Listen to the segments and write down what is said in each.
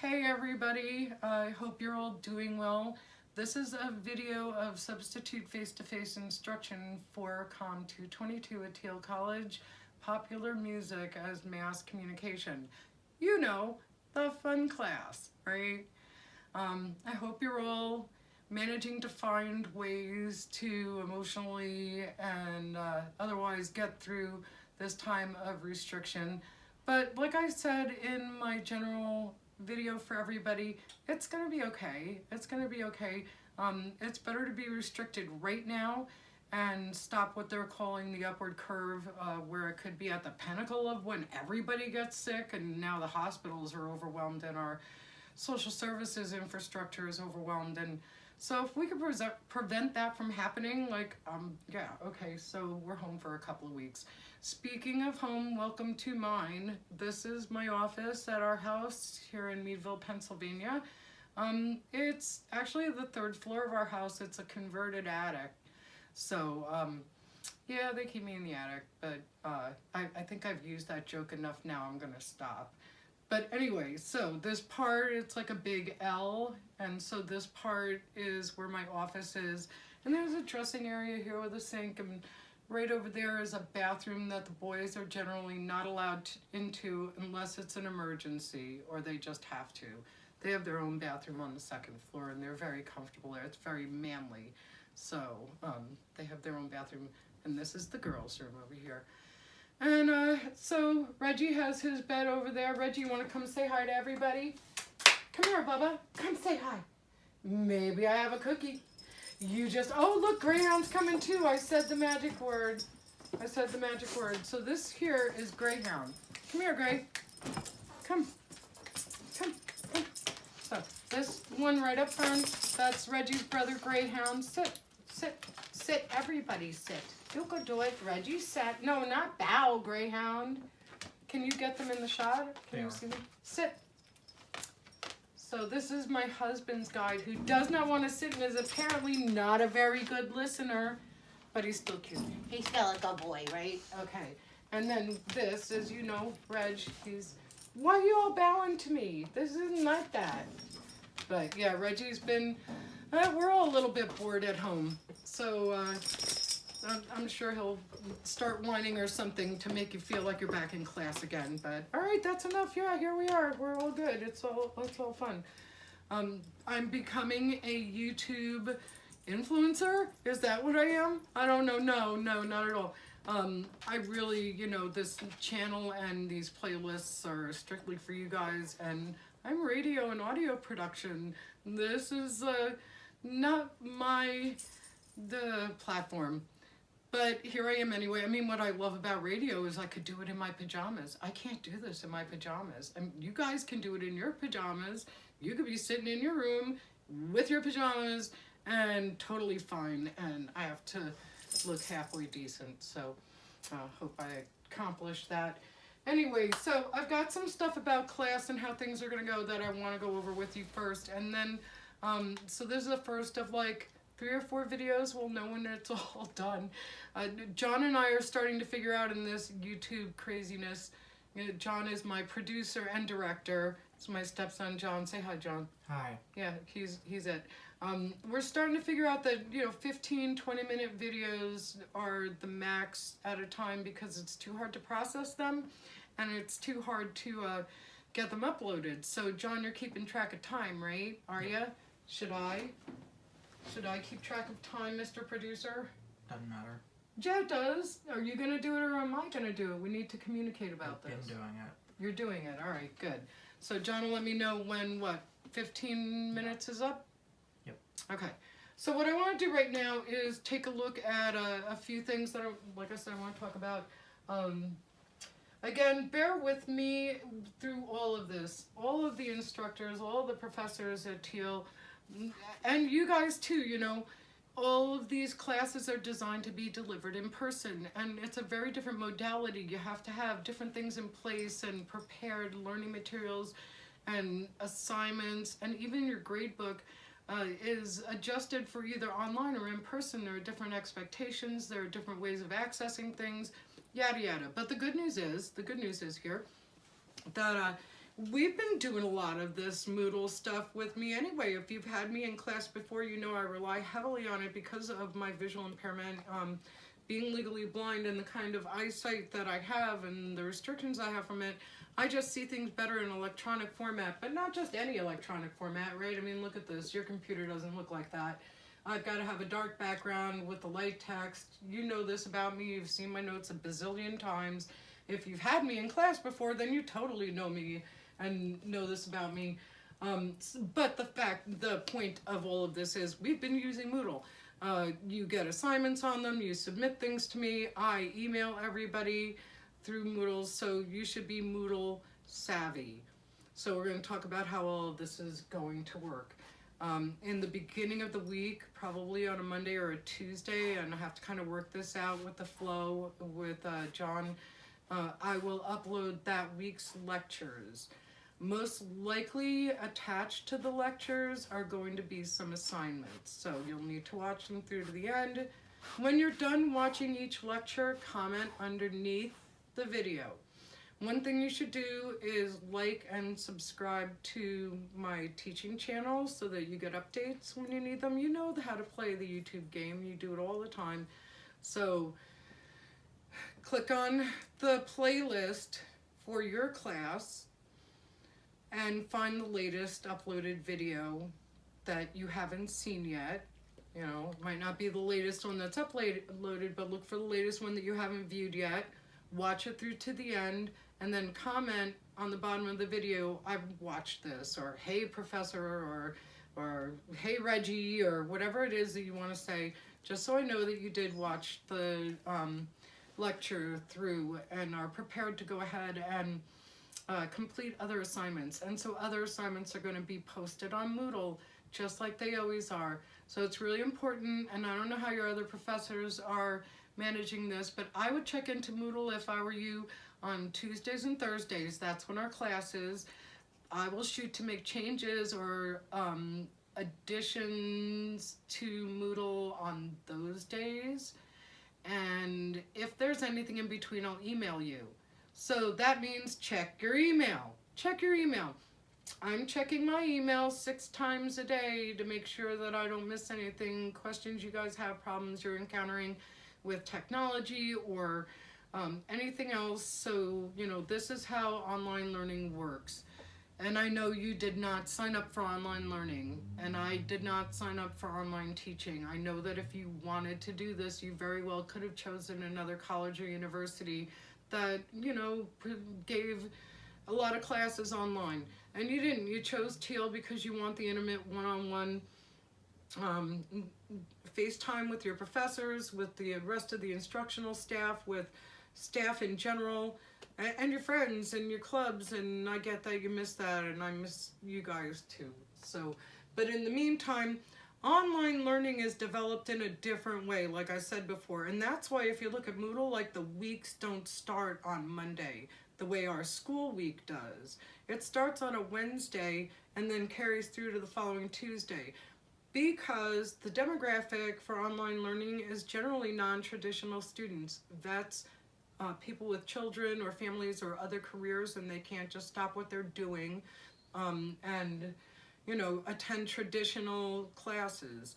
Hey everybody, I hope you're all doing well. This is a video of substitute face-to-face instruction for COM 222 at Thiel College, Popular Music as Mass Communication. You know, the fun class, right? I hope you're all managing to find ways to emotionally and otherwise get through this time of restriction. But like I said in my general video for everybody, it's gonna be okay. It's gonna be okay. It's better to be restricted right now and stop what they're calling the upward curve, where it could be at the pinnacle of when everybody gets sick and now the hospitals are overwhelmed and our social services infrastructure is overwhelmed. And so if we could prevent that from happening, yeah, okay, so we're home for a couple of weeks. Speaking of home, welcome to mine. This is my office at our house here in Meadville, Pennsylvania. It's actually the third floor of our house. It's a converted attic. So, yeah, they keep me in the attic, but I think I've used that joke enough now. I'm gonna stop. But anyway, so this part, it's like a big L, and so this part is where my office is. And there's a dressing area here with a sink, and right over there is a bathroom that the boys are generally not allowed into unless it's an emergency or they just have to. They have their own bathroom on the second floor and they're very comfortable there. It's very manly. So they have their own bathroom, and this is the girls' room over here. And so Reggie has his bed over there. Reggie, you want to come say hi to everybody? Come here, Bubba. Come say hi. Maybe I have a cookie. You just, oh, look, Greyhound's coming too. I said the magic word. I said the magic word. So this here is Greyhound. Come here, Grey. Come. Come. Come. So this one right up front, that's Reggie's brother, Greyhound. Sit. Sit. Sit. Everybody sit. You go do it. Reggie sat. No, not bow, Greyhound. Can you get them in the shot? Can you see them? Sit. So this is my husband's guide, who does not want to sit and is apparently not a very good listener, but he's still cute. He's still a good boy, right? Okay. And then this, as you know, Reg, he's, why are you all bowing to me? This isn't like that. But yeah, Reggie's been, we're all a little bit bored at home. So I'm sure he'll start whining or something to make you feel like you're back in class again. But all right, that's enough. Yeah, here we are. We're all good. It's all fun. I'm becoming a YouTube influencer. Is that what I am? I don't know. No, not at all. I really, this channel and these playlists are strictly for you guys, and I'm radio and audio production. This is not the platform. But here I am anyway. I mean, what I love about radio is I could do it in my pajamas. I can't do this in my pajamas. I mean, you guys can do it in your pajamas. You could be sitting in your room with your pajamas and totally fine. And I have to look halfway decent. So hope I accomplished that. Anyway, so I've got some stuff about class and how things are going to go that I want to go over with you first. And then, so this is the first of like 3 or 4 videos. We'll know when it's all done. John and I are starting to figure out in this YouTube craziness. John is my producer and director. It's my stepson, John. Say hi, John. Hi. Yeah, he's it. We're starting to figure out that 15, 20-minute videos are the max at a time because it's too hard to process them and it's too hard to get them uploaded. So John, you're keeping track of time, right? Are you? Should I keep track of time, Mr. Producer? Doesn't matter. Yeah, it does. Are you going to do it or am I going to do it? We need to communicate about this. I've been doing it. You're doing it. All right, good. So John will let me know when, 15 minutes is up? Yep. Okay. So what I want to do right now is take a look at a few things that, like I said, I want to talk about. Again, bear with me through all of this. All of the instructors, all of the professors at Thiel, and you guys too, all of these classes are designed to be delivered in person, and it's a very different modality. You have to have different things in place and prepared learning materials and assignments, and even your grade book is adjusted for either online or in person. There are different expectations, there are different ways of accessing things, yada yada. But the good news is here that we've been doing a lot of this Moodle stuff with me anyway. If you've had me in class before, you know I rely heavily on it because of my visual impairment, being legally blind and the kind of eyesight that I have and the restrictions I have from it. I just see things better in electronic format, but not just any electronic format, right? I mean, look at this. Your computer doesn't look like that. I've got to have a dark background with the light text. You know this about me. You've seen my notes a bazillion times. If you've had me in class before, then you totally know me and know this about me. But the point of all of this is we've been using Moodle. You get assignments on them, you submit things to me, I email everybody through Moodle, so you should be Moodle savvy. So we're going to talk about how all of this is going to work. In the beginning of the week, probably on a Monday or a Tuesday, and I have to kind of work this out with the flow with John, I will upload that week's lectures. Most likely attached to the lectures are going to be some assignments, so you'll need to watch them through to the end. When you're done watching each lecture, comment underneath the video. One thing you should do is like and subscribe to my teaching channel so that you get updates when you need them. You know how to play the YouTube game, you do it all the time. So click on the playlist for your class and find the latest uploaded video that you haven't seen yet. You know, it might not be the latest one that's uploaded, but look for the latest one that you haven't viewed yet. Watch it through to the end, and then comment on the bottom of the video, I've watched this, or hey professor, or hey Reggie, or whatever it is that you want to say, just so I know that you did watch the lecture through and are prepared to go ahead and complete other assignments. And so other assignments are going to be posted on Moodle just like they always are. So it's really important, and I don't know how your other professors are managing this, but I would check into Moodle if I were you on Tuesdays and Thursdays. That's when our class is. I will shoot to make changes or additions to Moodle on those days. And if there's anything in between, I'll email you. So that means check your email. Check your email. I'm checking my email 6 times a day to make sure that I don't miss anything, questions you guys have, problems you're encountering with technology or anything else. So, you know, this is how online learning works. And I know you did not sign up for online learning, and I did not sign up for online teaching. I know that if you wanted to do this, you very well could have chosen another college or university that, you know, gave a lot of classes online. And you didn't. You chose Teal because you want the intimate one-on-one FaceTime with your professors, with the rest of the instructional staff, with staff in general, and your friends and your clubs. And I get that you miss that, and I miss you guys too. So, but in the meantime, online learning is developed in a different way, like I said before. And that's why if you look at Moodle, like the weeks don't start on Monday the way our school week does. It starts on a Wednesday and then carries through to the following Tuesday, because the demographic for online learning is generally non-traditional students. That's people with children or families or other careers, and they can't just stop what they're doing and, you know, attend traditional classes.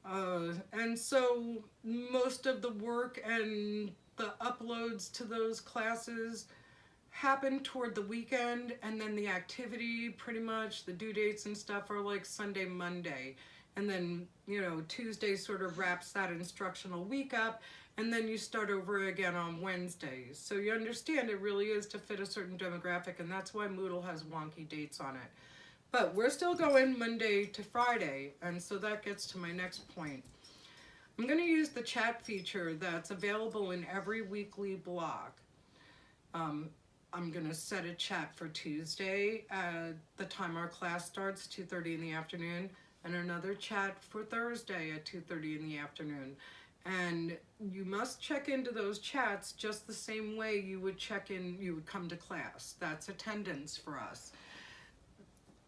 And so most of the work and the uploads to those classes happen toward the weekend, and then the activity, pretty much the due dates and stuff, are like Sunday, Monday. And then, you know, Tuesday sort of wraps that instructional week up, and then you start over again on Wednesdays. So you understand it really is to fit a certain demographic, and that's why Moodle has wonky dates on it. But we're still going Monday to Friday, and so that gets to my next point. I'm going to use the chat feature that's available in every weekly block. I'm going to set a chat for Tuesday at the time our class starts, 2:30 in the afternoon, and another chat for Thursday at 2:30 in the afternoon. And you must check into those chats just the same way you would check in, you would come to class. That's attendance for us.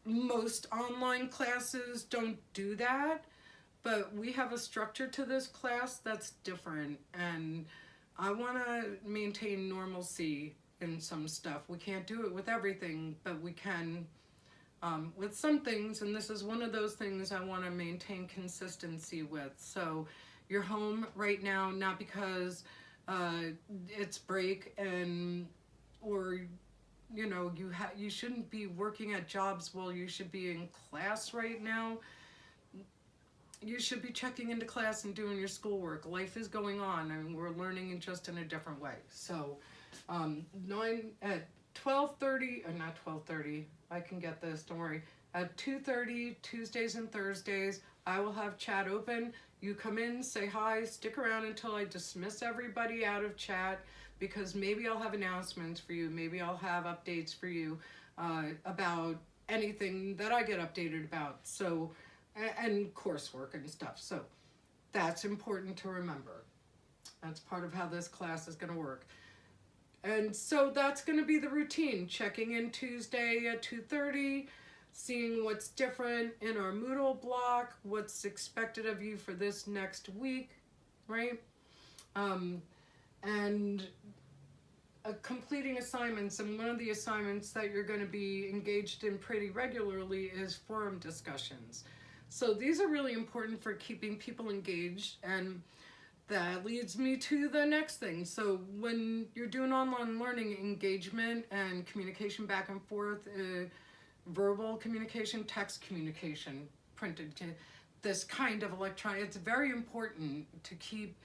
Most online classes don't do that, but we have a structure to this class that's different, and I want to maintain normalcy in some stuff. We can't do it with everything, but we can with some things, and this is one of those things I want to maintain consistency with. So you're home right now, not because it's break and or you shouldn't be working at jobs while you should be in class right now. You should be checking into class and doing your schoolwork. Life is going on, and we're learning just in a different way. So 9 at 12:30, or not 12:30, I can get this, don't worry. At 2:30, Tuesdays and Thursdays, I will have chat open. You come in, say hi, stick around until I dismiss everybody out of chat, because maybe I'll have announcements for you, maybe I'll have updates for you about anything that I get updated about. So, and coursework and stuff. So that's important to remember. That's part of how this class is going to work. And so that's going to be the routine. Checking in Tuesday at 2:30, seeing what's different in our Moodle block, what's expected of you for this next week, right? And completing assignments. And one of the assignments that you're going to be engaged in pretty regularly is forum discussions. So these are really important for keeping people engaged, and that leads me to the next thing. So when you're doing online learning, engagement and communication back and forth, verbal communication, text communication, printed, this kind of electronic, it's very important to keep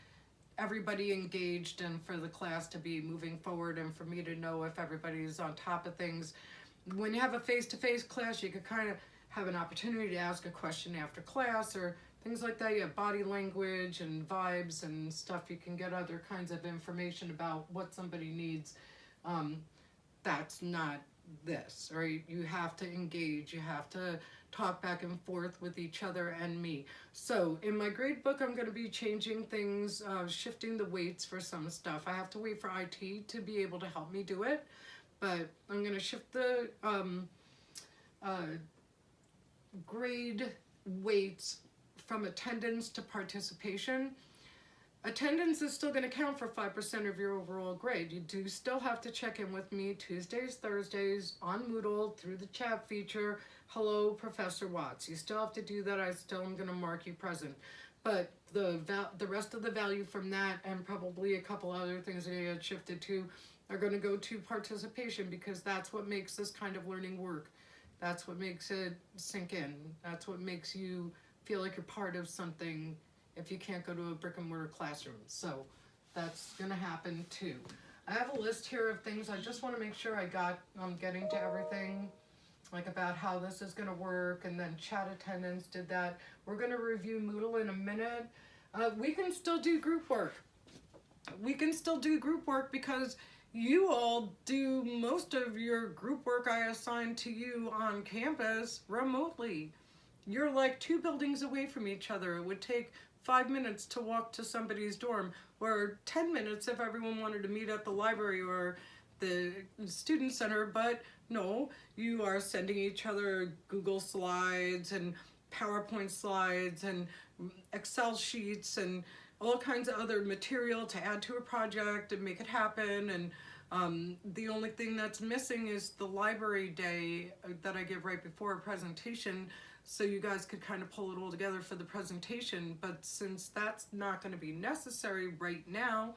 everybody engaged and for the class to be moving forward and for me to know if everybody's on top of things. When you have a face-to-face class, you could kind of have an opportunity to ask a question after class or things like that. You have body language and vibes and stuff. You can get other kinds of information about what somebody needs. That's not this, right? You have to engage. You have to talk back and forth with each other and me. So in my grade book, I'm going to be changing things, shifting the weights for some stuff. I have to wait for IT to be able to help me do it, but I'm going to shift the grade weights from attendance to participation. Attendance is still going to count for 5% of your overall grade. You do still have to check in with me Tuesdays, Thursdays on Moodle through the chat feature. Hello, Professor Watts. You still have to do that. I still am going to mark you present. But the rest of the value from that, and probably a couple other things that I had shifted to, are going to go to participation, because that's what makes this kind of learning work. That's what makes it sink in. That's what makes you feel like you're part of something if you can't go to a brick and mortar classroom. So that's going to happen too. I have a list here of things. I just want to make sure I'm getting to everything, like about how this is going to work, and then chat attendance did that. We're going to review Moodle in a minute. We can still do group work. We can still do group work because you all do most of your group work I assign to you on campus remotely. You're like 2 buildings away from each other. It would take 5 minutes to walk to somebody's dorm, or 10 minutes if everyone wanted to meet at the library or the student center, but no, you are sending each other Google Slides and PowerPoint slides and Excel sheets and all kinds of other material to add to a project and make it happen. And the only thing that's missing is the library day that I give right before a presentation, so you guys could kind of pull it all together for the presentation. But since that's not going to be necessary right now,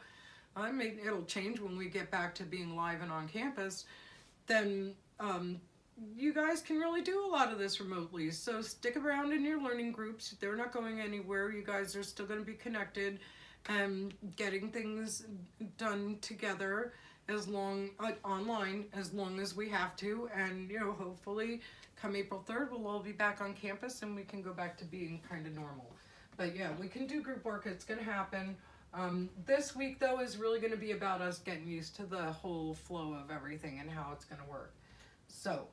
it'll change when we get back to being live and on campus, then you guys can really do a lot of this remotely. So stick around in your learning groups. They're not going anywhere. You guys are still going to be connected and getting things done together online as long as we have to. And hopefully come April 3rd, we'll all be back on campus and we can go back to being kind of normal. But yeah, we can do group work. It's going to happen. This week though is really going to be about us getting used to the whole flow of everything and how it's going to work. So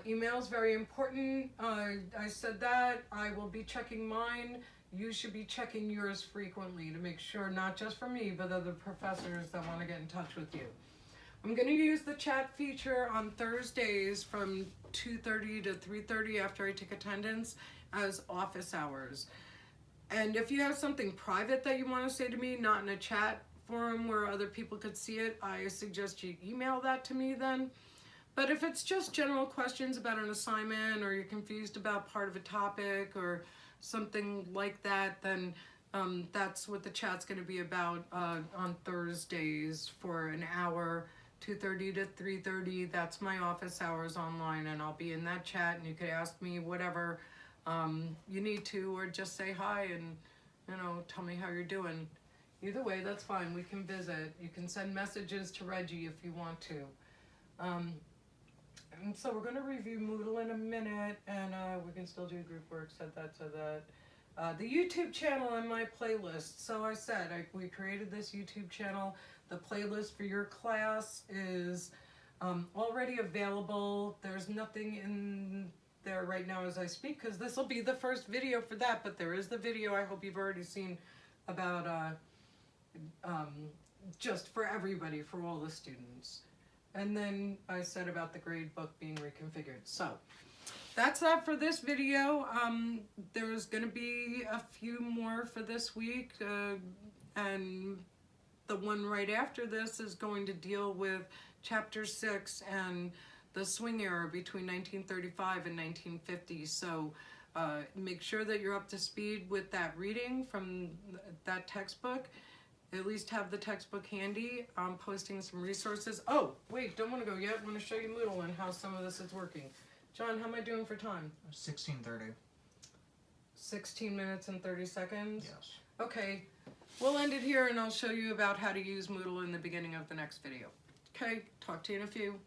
email is very important. I said that. I will be checking mine. You should be checking yours frequently to make sure, not just for me, but other professors that want to get in touch with you. I'm going to use the chat feature on Thursdays from 2:30 to 3:30 after I take attendance as office hours. And if you have something private that you want to say to me, not in a chat forum where other people could see it, I suggest you email that to me then. But if it's just general questions about an assignment, or you're confused about part of a topic or something like that, then that's what the chat's going to be about on Thursdays for an hour, 2:30 to 3:30. That's my office hours online, and I'll be in that chat, and you could ask me whatever you need to, or just say hi and, you know, tell me how you're doing. Either way, that's fine. We can visit. You can send messages to Reggie if you want to. And so we're going to review Moodle in a minute, and we can still do group work, said that. The YouTube channel and my playlist. So I said, we created this YouTube channel. The playlist for your class is already available. There's nothing in there right now as I speak, because this will be the first video for that, but there is the video I hope you've already seen about just for everybody, for all the students. And then I said about the grade book being reconfigured. So that's that for this video. There's going to be a few more for this week, and the one right after this is going to deal with Chapter 6 and the swing era between 1935 and 1950. So make sure that you're up to speed with that reading from that textbook. At least have the textbook handy. I'm posting some resources. Oh, wait, don't want to go yet. I want to show you Moodle and how some of this is working. John, how am I doing for time? 16:30. 16 minutes and 30 seconds? Yes. Okay, we'll end it here, and I'll show you about how to use Moodle in the beginning of the next video. Okay, talk to you in a few.